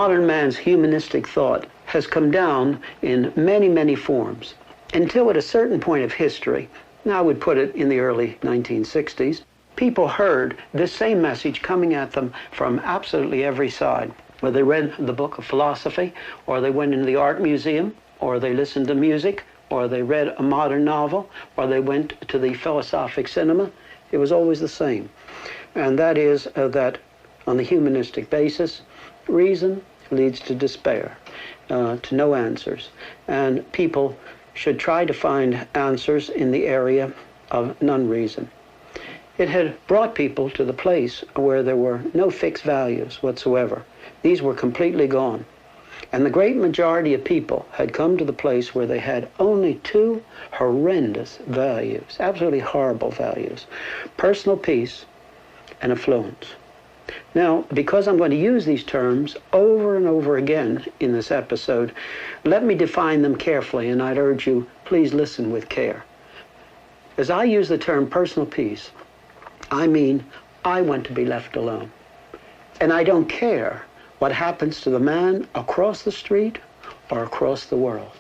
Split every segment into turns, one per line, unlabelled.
modern man's humanistic thought has come down in many, many forms until at a certain point of history, now I would put it in the early 1960s, people heard this same message coming at them from absolutely every side. Whether they read the book of philosophy, or they went into the art museum, or they listened to music, or they read a modern novel, or they went to the philosophic cinema, it was always the same. And that is that on the humanistic basis, reason leads to despair, to no answers. And people should try to find answers in the area of non-reason. It had brought people to the place where there were no fixed values whatsoever. These were completely gone. And the great majority of people had come to the place where they had only two horrendous values, absolutely horrible values: personal peace and affluence. Now, because I'm going to use these terms over and over again in this episode, let me define them carefully, and I'd urge you, please listen with care. As I use the term personal peace, I mean I want to be left alone. And I don't care what happens to the man across the street or across the world.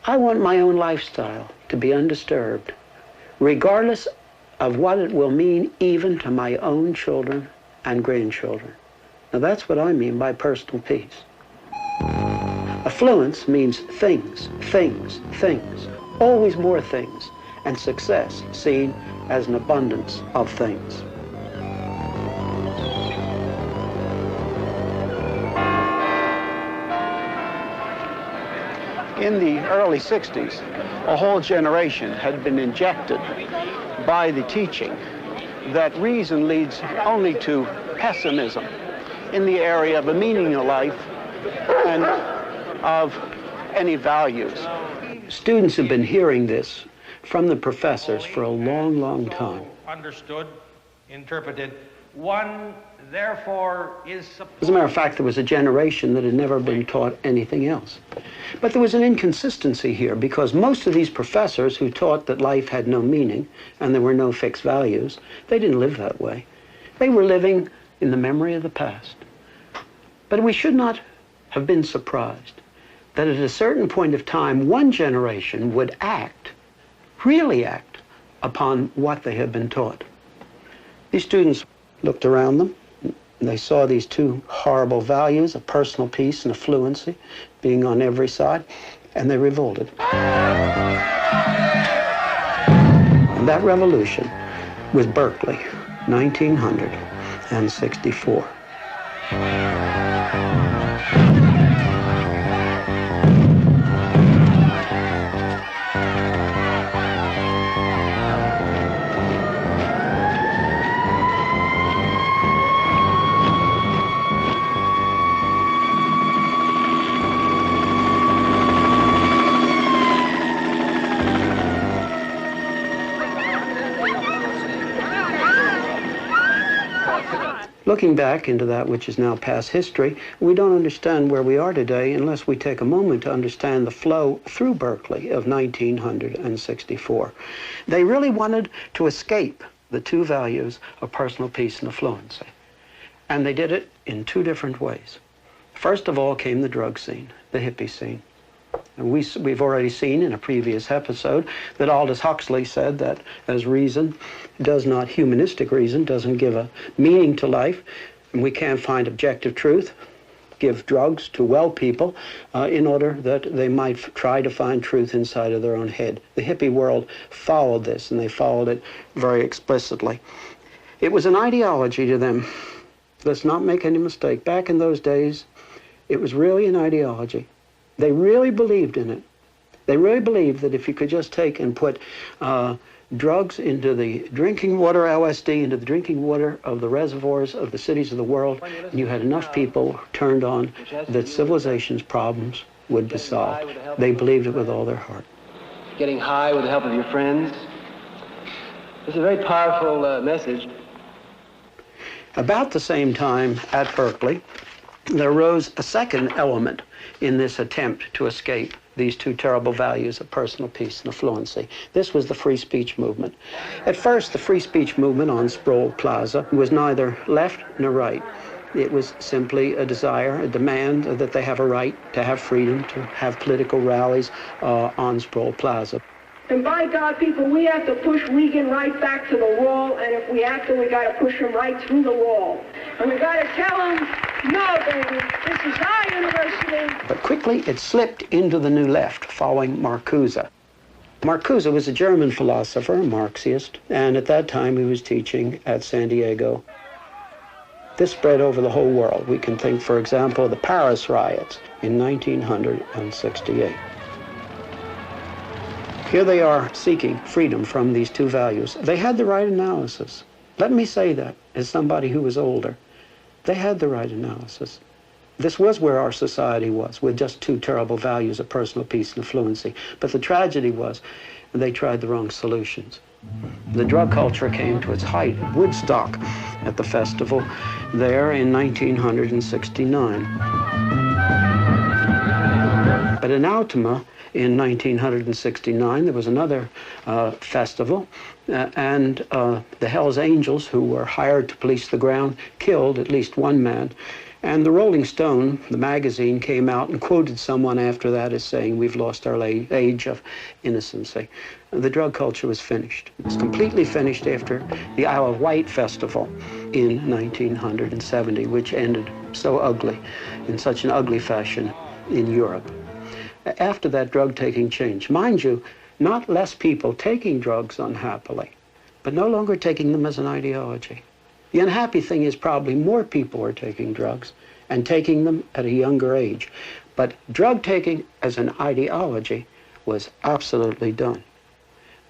I want my own lifestyle to be undisturbed, regardless of what it will mean even to my own children and grandchildren. Now that's what I mean by personal peace. Affluence means things, things, things, always more things, and success seen as an abundance of things. In the early 60s, a whole generation had been injected by the teaching that reason leads only to pessimism in the area of a meaning of life and of any values. Students have been hearing this from the professors for a long, long time.
Understood, interpreted, one therefore is supposed...
As a matter of fact, there was a generation that had never been taught anything else. But there was an inconsistency here, because most of these professors who taught that life had no meaning and there were no fixed values, they didn't live that way. They were living in the memory of the past. But we should not have been surprised that at a certain point of time, one generation would act, really act, upon what they had been taught. These students looked around them, and they saw these two horrible values of personal peace and affluency being on every side, and they revolted. And that revolution was Berkeley, 1964. Looking back into that which is now past history, we don't understand where we are today unless we take a moment to understand the flow through Berkeley of 1964. They really wanted to escape the two values of personal peace and affluency. And they did it in two different ways. First of all came the drug scene, the hippie scene. And we've already seen in a previous episode that Aldous Huxley said that as reason does not, humanistic reason, doesn't give a meaning to life, and we can't find objective truth, give drugs to well people in order that they might try to find truth inside of their own head. The hippie world followed this, and they followed it very explicitly. It was an ideology to them. Let's not make any mistake. Back in those days, it was really an ideology. They really believed in it. They really believed that if you could just take and put drugs into the drinking water, LSD, into the drinking water of the reservoirs of the cities of the world, and you had enough people turned on, that civilization's problems would be solved. They believed it with all their heart.
Getting high with the help of your friends. It's a very powerful message.
About the same time at Berkeley, there arose a second element in this attempt to escape these two terrible values of personal peace and affluency. This was the free speech movement. At first, the free speech movement on Sproul Plaza was neither left nor right. It was simply a desire, a demand that they have a right to have freedom, to have political rallies on Sproul Plaza.
And by God, people, we have to push Reagan right back to the wall, and if we have to, we got to push him right through the wall. And we got to tell him, no, baby, this is our university.
But quickly it slipped into the New Left, following Marcuse. Marcuse was a German philosopher, a Marxist, and at that time he was teaching at San Diego. This spread over the whole world. We can think, for example, of the Paris riots in 1968. Here they are seeking freedom from these two values. They had the right analysis. Let me say that as somebody who was older. They had the right analysis. This was where our society was, with just two terrible values of personal peace and affluency. But the tragedy was they tried the wrong solutions. The drug culture came to its height at Woodstock at the festival there in 1969. But in Altima, in 1969, there was another festival, and the Hells Angels, who were hired to police the ground, killed at least one man. And the Rolling Stone, the magazine, came out and quoted someone after that as saying, "We've lost our age of innocency." The drug culture was finished. It was completely finished after the Isle of Wight Festival in 1970, which ended so ugly, in such an ugly fashion in Europe. After that, drug-taking changed. Mind you, not less people taking drugs unhappily, but no longer taking them as an ideology. The unhappy thing is probably more people are taking drugs and taking them at a younger age. But drug taking as an ideology was absolutely done.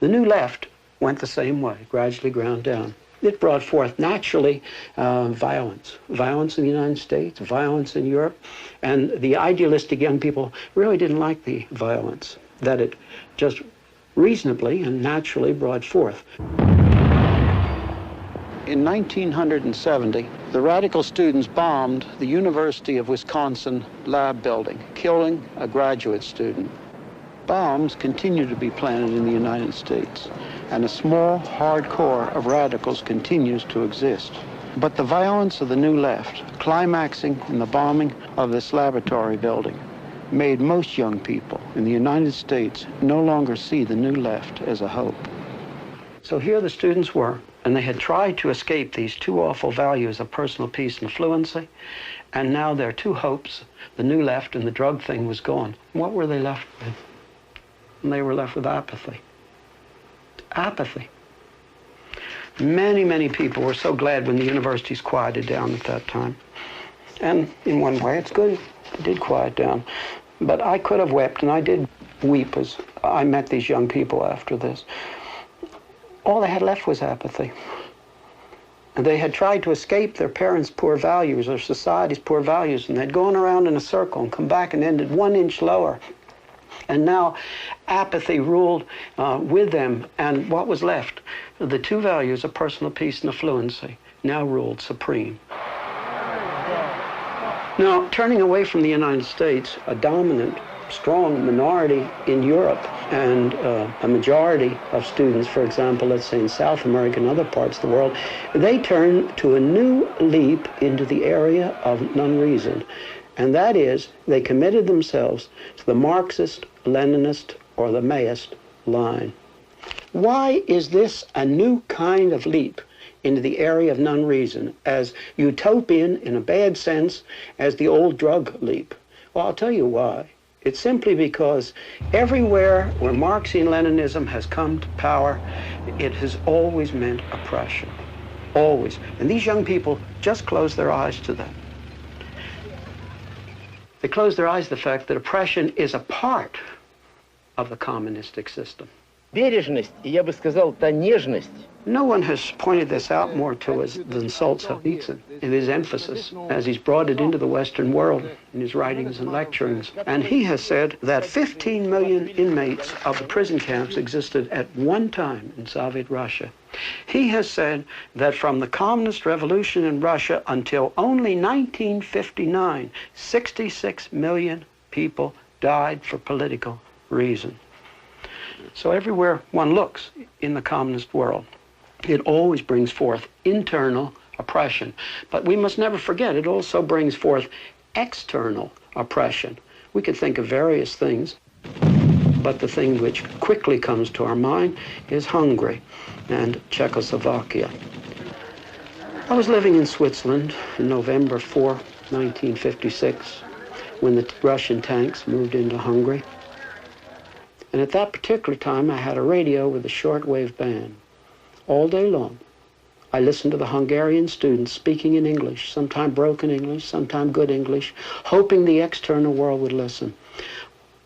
The New Left went the same way, gradually ground down. It brought forth naturally violence. Violence in the United States, violence in Europe. And the idealistic young people really didn't like the violence that it just reasonably and naturally brought forth. In 1970, the radical students bombed the University of Wisconsin lab building, killing a graduate student. Bombs continue to be planted in the United States, and a small, hard core of radicals continues to exist. But the violence of the New Left, climaxing in the bombing of this laboratory building, made most young people in the United States no longer see the New Left as a hope. So here the students were, and they had tried to escape these two awful values of personal peace and affluency, and now their two hopes, the New Left and the drug thing, was gone. What were they left with? And they were left with apathy. Apathy. Many, many people were so glad when the universities quieted down at that time. And in one way, it's good. It did quiet down. But I could have wept, and I did weep as I met these young people after this. All they had left was apathy. And they had tried to escape their parents' poor values, or society's poor values, and they'd gone around in a circle and come back and ended 1 inch lower. And now apathy ruled with them, and what was left? The two values of personal peace and affluency now ruled supreme. Now, turning away from the United States, a dominant, strong minority in Europe, and a majority of students, for example, let's say in South America and other parts of the world, they turned to a new leap into the area of non-reason. And that is, they committed themselves to the Marxist, Leninist, or the Maoist line. Why is this a new kind of leap into the area of non-reason, as utopian in a bad sense as the old drug leap? Well, I'll tell you why. It's simply because everywhere where Marxian Leninism has come to power, it has always meant oppression. Always. And these young people just close their eyes to that. They close their eyes to the fact that oppression is a part of the communistic system.
Бережность, и я бы сказал, та нежность.
No one has pointed this out more to us than Solzhenitsyn in his emphasis, as he's brought it into the Western world in his writings and lecturings. And he has said that 15 million inmates of the prison camps existed at one time in Soviet Russia. He has said that from the communist revolution in Russia until only 1959, 66 million people died for political reason. So everywhere one looks in the communist world, it always brings forth internal oppression. But we must never forget it also brings forth external oppression. We could think of various things, but the thing which quickly comes to our mind is Hungary and Czechoslovakia. I was living in Switzerland on November 4, 1956, when the Russian tanks moved into Hungary. And at that particular time, I had a radio with a shortwave band. All day long, I listened to the Hungarian students speaking in English, sometimes broken English, sometimes good English, hoping the external world would listen.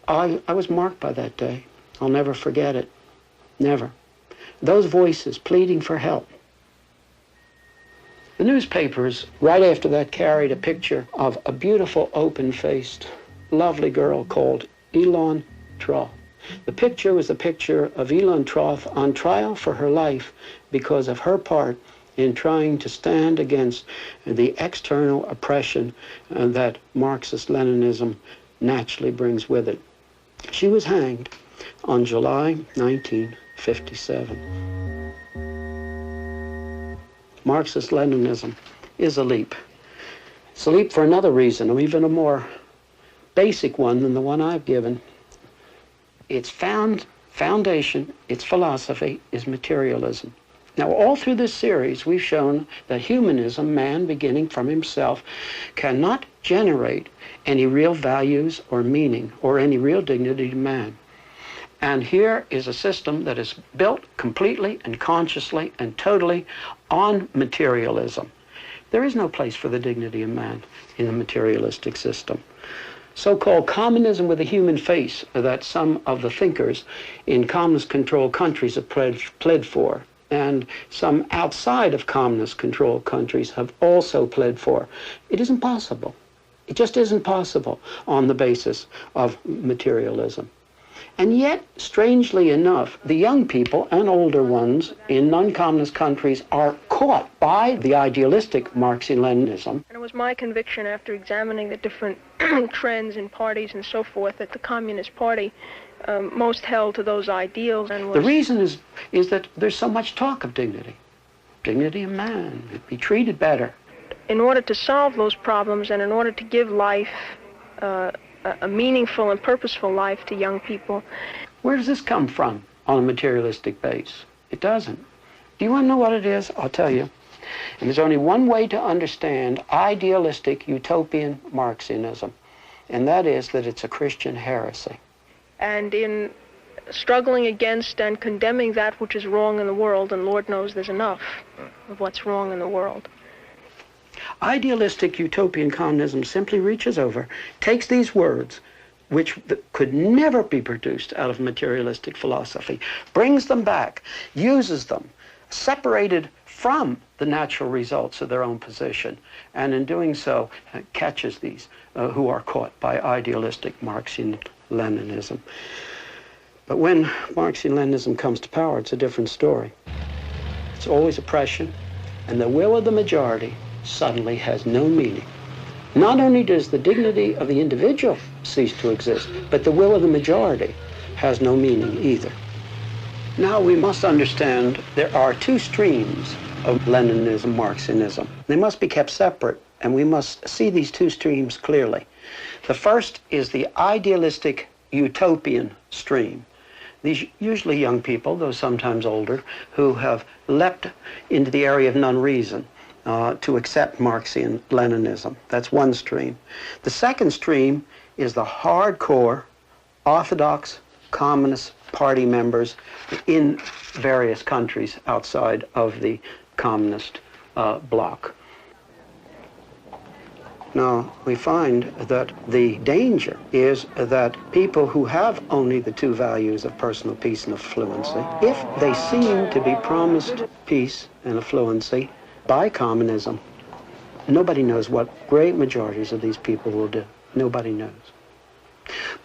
I was marked by that day. I'll never forget it. Never. Those voices pleading for help. The newspapers, right after that, carried a picture of a beautiful, open-faced, lovely girl called Elon Troth. The picture was a picture of Elon Troth on trial for her life because of her part in trying to stand against the external oppression that Marxist-Leninism naturally brings with it. She was hanged on July 1957. Marxist-Leninism is a leap. It's a leap for another reason, or even a more basic one than the one I've given. Its foundation, its philosophy, is materialism. Now, all through this series, we've shown that humanism, man beginning from himself, cannot generate any real values or meaning or any real dignity to man. And here is a system that is built completely and consciously and totally on materialism. There is no place for the dignity of man in the materialistic system. So-called communism with a human face that some of the thinkers in communist-controlled countries have pled for, and some outside of communist-controlled countries have also pled for. It isn't possible. It just isn't possible on the basis of materialism. And yet, strangely enough, the young people and older ones in non-communist countries are caught by the idealistic Marxist-Leninism.
And it was my conviction after examining the different trends in parties and so forth that the Communist Party most held to those ideals. And
the reason is that there's so much talk of dignity. Dignity of man, be treated better.
In order to solve those problems and in order to give life a meaningful and purposeful life to young people.
Where does this come from on a materialistic base? It doesn't. Do you want to know what it is? I'll tell you. And there's only one way to understand idealistic utopian Marxism, and that is that it's a Christian heresy.
And in struggling against and condemning that which is wrong in the world, and Lord knows there's enough of what's wrong in the world.
Idealistic utopian communism simply reaches over, takes these words, which could never be produced out of materialistic philosophy, brings them back, uses them, separated from the natural results of their own position, and in doing so, catches these who are caught by idealistic Marxist-Leninism. But when Marxist-Leninism comes to power, it's a different story. It's always oppression, and the will of the majority suddenly has no meaning. Not only does the dignity of the individual cease to exist, but the will of the majority has no meaning either. Now we must understand there are two streams of Leninism, Marxism. They must be kept separate, and we must see these two streams clearly. The first is the idealistic utopian stream. These usually young people, though sometimes older, who have leapt into the area of non-reason to accept Marxism-Leninism. That's one stream. The second stream is the hardcore Orthodox Communist Party members in various countries outside of the communist bloc. Now, we find that the danger is that people who have only the two values of personal peace and affluency, if they seem to be promised peace and affluency by communism, nobody knows what great majorities of these people will do. Nobody knows.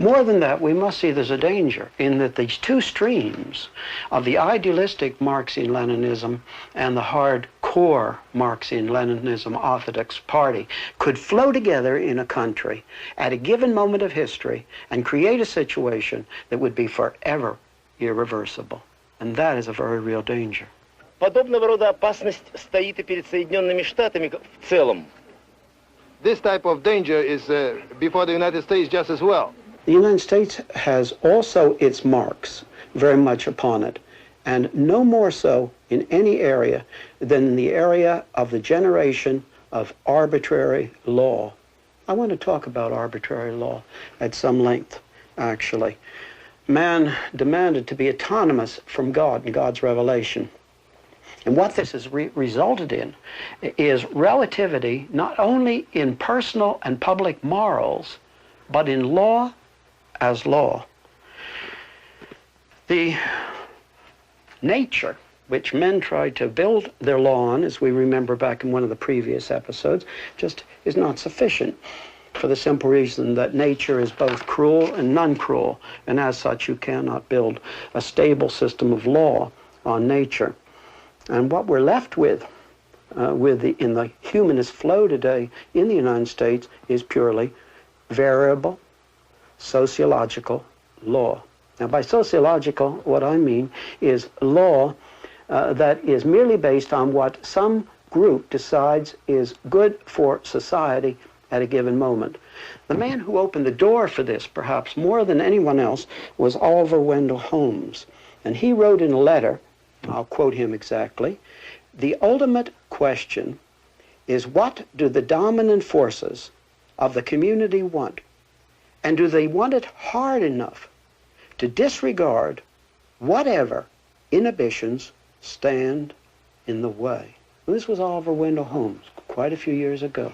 More than that, we must see there's a danger in that these two streams of the idealistic Marxism-Leninism and the hardcore Marxism-Leninism Orthodox Party could flow together in a country at a given moment of history and create a situation that would be forever irreversible. And that is a very real danger.
Подобного рода опасность стоит и перед Соединенными Штатами в целом.
This type of danger is before the United States just as well.
The United States has also its marks very much upon it, and no more so in any area than the area of the generation of arbitrary law. I want to talk about arbitrary law at some length, actually. Man demanded to be autonomous from God and God's revelation. And what this has resulted in is relativity not only in personal and public morals, but in law as law. The nature which men tried to build their law on, as we remember back in one of the previous episodes, just is not sufficient, for the simple reason that nature is both cruel and non-cruel, and as such you cannot build a stable system of law on nature. And what we're left with in the humanist flow today in the United States is purely variable sociological law. Now, by sociological, what I mean is law that is merely based on what some group decides is good for society at a given moment. The man who opened the door for this, perhaps more than anyone else, was Oliver Wendell Holmes. And he wrote in a letter, I'll quote him exactly, "The ultimate question is, what do the dominant forces of the community want? And do they want it hard enough to disregard whatever inhibitions stand in the way?" And this was Oliver Wendell Holmes quite a few years ago.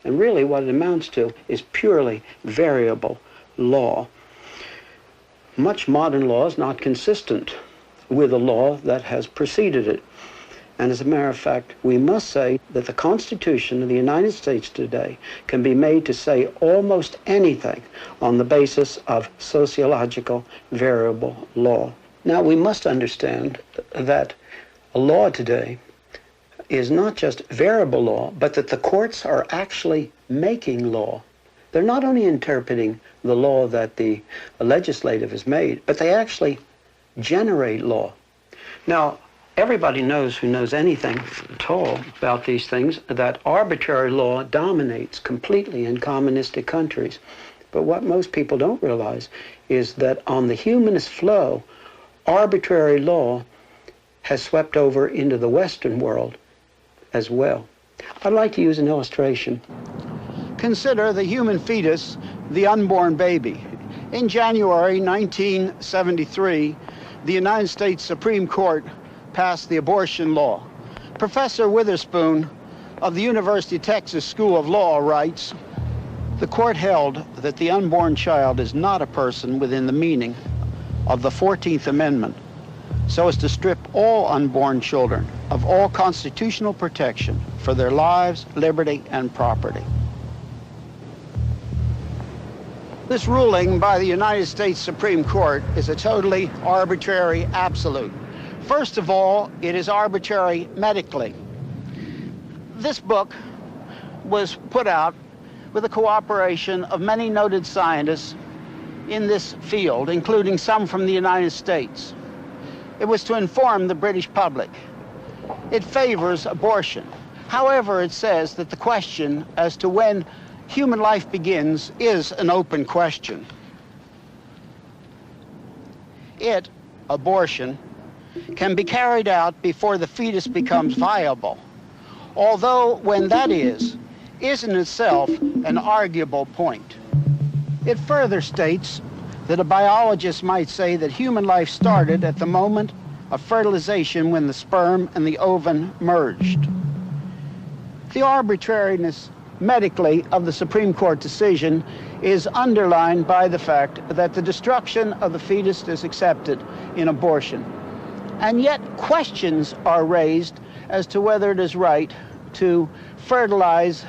And really what it amounts to is purely variable law. Much modern law is not consistent with the law that has preceded it. And as a matter of fact, we must say that the Constitution of the United States today can be made to say almost anything on the basis of sociological variable law. Now, we must understand that a law today is not just variable law, but that the courts are actually making law. They're not only interpreting the law that the legislative has made, but they actually generate law. Now, everybody knows who knows anything at all about these things that arbitrary law dominates completely in communistic countries. But what most people don't realize is that on the humanist flow, arbitrary law has swept over into the Western world as well. I'd like to use an illustration.
Consider the human fetus, the unborn baby. In January 1973, the United States Supreme Court passed the abortion law. Professor Witherspoon of the University of Texas School of Law writes, "The court held that the unborn child is not a person within the meaning of the 14th Amendment, so as to strip all unborn children of all constitutional protection for their lives, liberty, and property." This ruling by the United States Supreme Court is a totally arbitrary absolute. First of all, it is arbitrary medically. This book was put out with the cooperation of many noted scientists in this field, including some from the United States. It was to inform the British public. It favors abortion. However, it says that the question as to when human life begins is an open question. It, abortion, can be carried out before the fetus becomes viable, although when that is in itself an arguable point. It further states that a biologist might say that human life started at the moment of fertilization when the sperm and the ovum merged. The arbitrariness medically of the Supreme Court decision is underlined by the fact that the destruction of the fetus is accepted in abortion. And yet questions are raised as to whether it is right to fertilize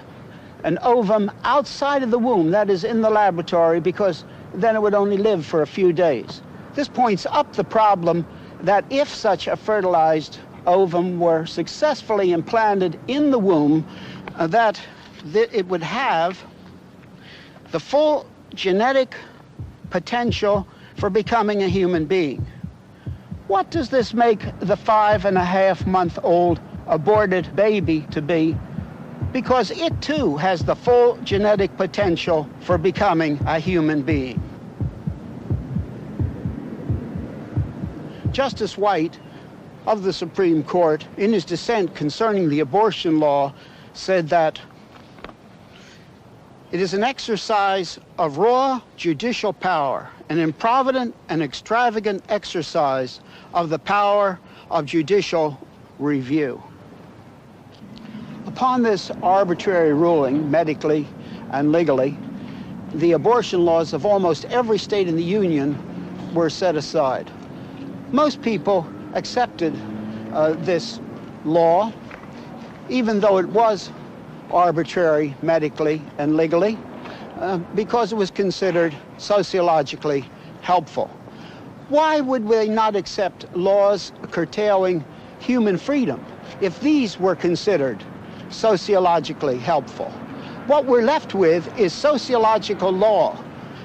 an ovum outside of the womb, that is in the laboratory, because then it would only live for a few days. This points up the problem that if such a fertilized ovum were successfully implanted in the womb, that it would have the full genetic potential for becoming a human being. What does this make the 5.5-month-old aborted baby to be? Because it too has the full genetic potential for becoming a human being. Justice White of the Supreme Court, in his dissent concerning the abortion law, said that it is an exercise of raw judicial power, an improvident and extravagant exercise of the power of judicial review. Upon this arbitrary ruling, medically and legally, the abortion laws of almost every state in the Union were set aside. Most people accepted this law, even though it was arbitrary medically and legally, because it was considered sociologically helpful. Why would they not accept laws curtailing human freedom if these were considered sociologically helpful? What we're left with is sociological law,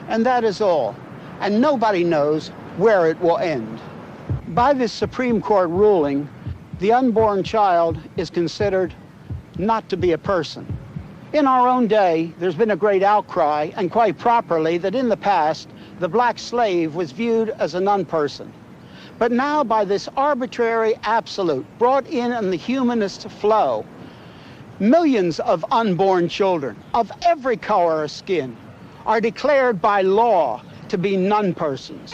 and that is all. And nobody knows where it will end. By this Supreme Court ruling, the unborn child is considered not to be a person. In our own day, there's been a great outcry, and quite properly, that in the past, the black slave was viewed as a non-person. But now, by this arbitrary absolute brought in the humanist flow, millions of unborn children of every color of skin are declared by law to be non-persons.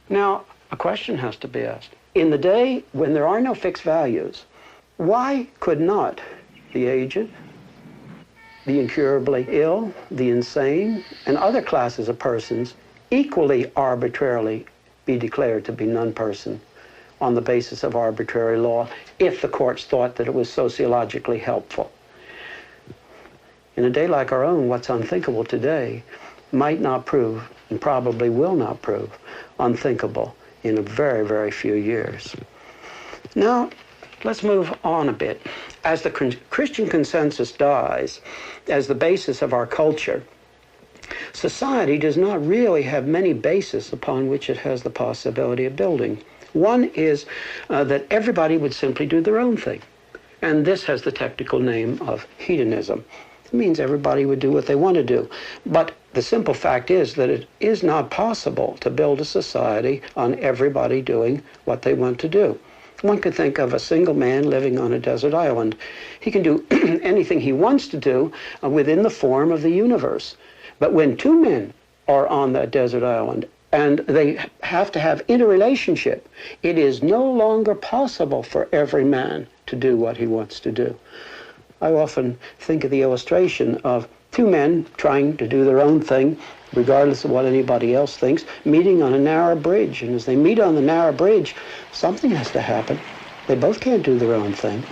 Now, a question has to be asked. In the day when there are no fixed values, why could not the aged, the incurably ill, the insane, and other classes of persons equally arbitrarily be declared to be non-person on the basis of arbitrary law if the courts thought that it was sociologically helpful? In a day like our own, what's unthinkable today might not prove, and probably will not prove, unthinkable in a very, very few years. Now, let's move on a bit. As the Christian consensus dies as the basis of our culture, society does not really have many bases upon which it has the possibility of building. One is that everybody would simply do their own thing. And this has the technical name of hedonism. It means everybody would do what they want to do. But the simple fact is that it is not possible to build a society on everybody doing what they want to do. One could think of a single man living on a desert island. He can do anything he wants to do within the form of the universe. But when two men are on that desert island and they have to have interrelationship, it is no longer possible for every man to do what he wants to do. I often think of the illustration of two men trying to do their own thing, regardless of what anybody else thinks, meeting on a narrow bridge. And as they meet on the narrow bridge, something has to happen. They both can't do their own thing.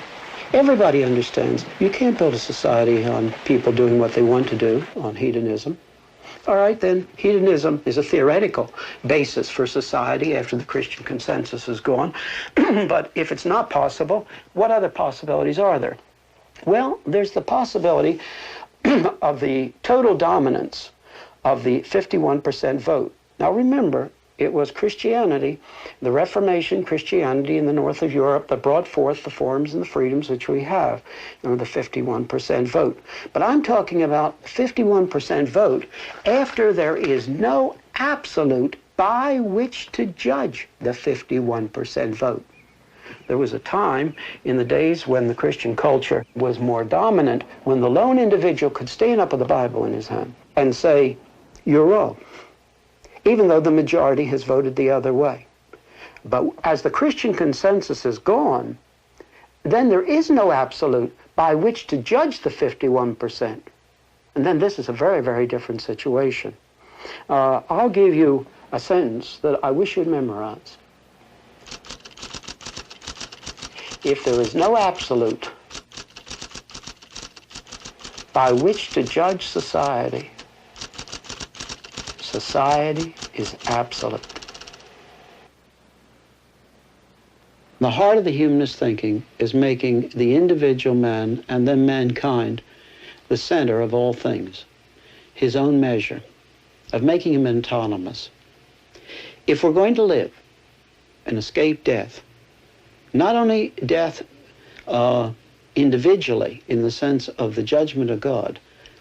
Everybody understands you can't build a society on people doing what they want to do, on hedonism. All right, then, hedonism is a theoretical basis for society after the Christian consensus is gone. But if it's not possible, what other possibilities are there? Well, there's the possibility of the total dominance of the 51% vote. Now remember, it was Christianity, the Reformation Christianity in the north of Europe, that brought forth the forms and the freedoms which we have, the 51% vote. But I'm talking about 51% vote after there is no absolute by which to judge the 51% vote. There was a time in the days when the Christian culture was more dominant, when the lone individual could stand up with the Bible in his hand and say, "You're wrong," even though the majority has voted the other way. But as the Christian consensus is gone, then there is no absolute by which to judge the 51%. And then this is a very, very different situation. I'll give you a sentence that I wish you'd memorize. If there is no absolute by which to judge society, society is absolute. The heart of the humanist thinking is making the individual man and then mankind the center of all things, his own measure, of making him autonomous. If we're going to live and escape death, not only death individually in the sense of the judgment of God,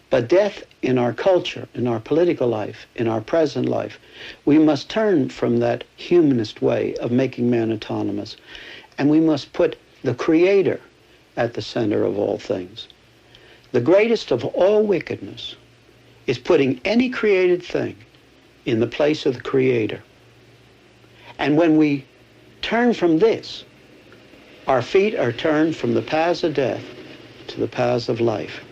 but death in our culture, in our political life, in our present life, we must turn from that humanist way of making man autonomous, and we must put the Creator at the center of all things. The greatest of all wickedness is putting any created thing in the place of the Creator. And when we turn from this, our feet are turned from the paths of death to the paths of life.